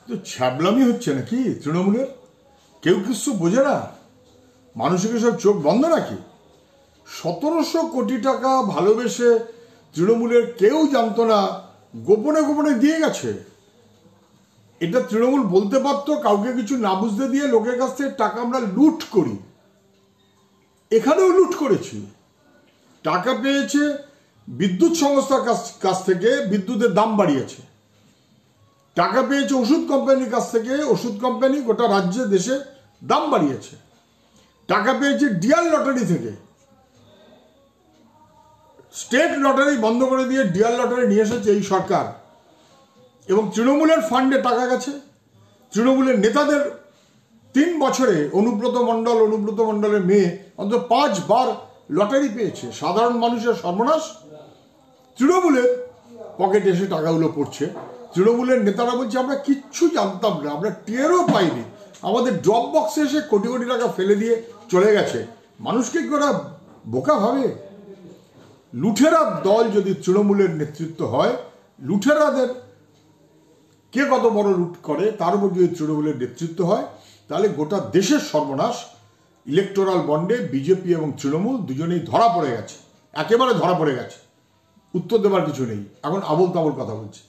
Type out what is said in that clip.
তো ছ্যাবলামি হচ্ছে নাকি তৃণমূলের? কেউ কিছু বোঝে না? মানুষের সব চোখ বন্ধ নাকি? 1700 কোটি টাকা ভালোবেসে তৃণমূলের কেউ জানতো না, গোপনে গোপনে দিয়ে গেছে। এটা তৃণমূল বলতে পারতো, কাউকে কিছু না বুঝতে দিয়ে লোকের কাছ থেকে টাকা আমরা লুট করি। এখানেও লুট করেছি। টাকা পেয়েছে বিদ্যুৎ সংস্থার কাছ থেকে, বিদ্যুতের দাম বাড়িয়েছে। টাকা পেয়েছে ওষুধ কোম্পানির কাছ থেকে, ওষুধ কোম্পানি গোটা রাজ্যে দেশে দাম বাড়িয়েছে। টাকা পেয়েছে ডিয়ার লটারি থেকে, স্টেট লটারি বন্ধ করে দিয়ে ডিয়ার লটারি নিয়ে এসেছে এই সরকার। এবং তৃণমূলের ফান্ডে টাকা গেছে। তৃণমূলের নেতাদের 3 বছরে অনুব্রত মণ্ডলের মেয়ে অন্তত 5 বার লটারি পেয়েছে। সাধারণ মানুষের সর্বনাশ, তৃণমূলের পকেটে এসে টাকাগুলো পড়ছে। তৃণমূলের নেতারা বলছে আমরা কিচ্ছু জানতাম না, আমরা টেরও পাইনি, আমাদের ড্রপ বক্সে এসে কোটি কোটি টাকা ফেলে দিয়ে চলে গেছে। মানুষকে কি ওরা বোকা ভাবে? লুঠেরার দল যদি তৃণমূলের নেতৃত্ব হয়, লুঠেরাদের কে কত বড় লুট করে তার উপর যদি তৃণমূলের নেতৃত্ব হয়, তাহলে গোটা দেশের সর্বনাশ। ইলেকটোরাল বন্ডে বিজেপি এবং তৃণমূল দুজনেই ধরা পড়ে গেছে, একেবারে ধরা পড়ে গেছে। উত্তর দেবার কিছু নেই, এখন আবোল তাবোল কথা বলছে।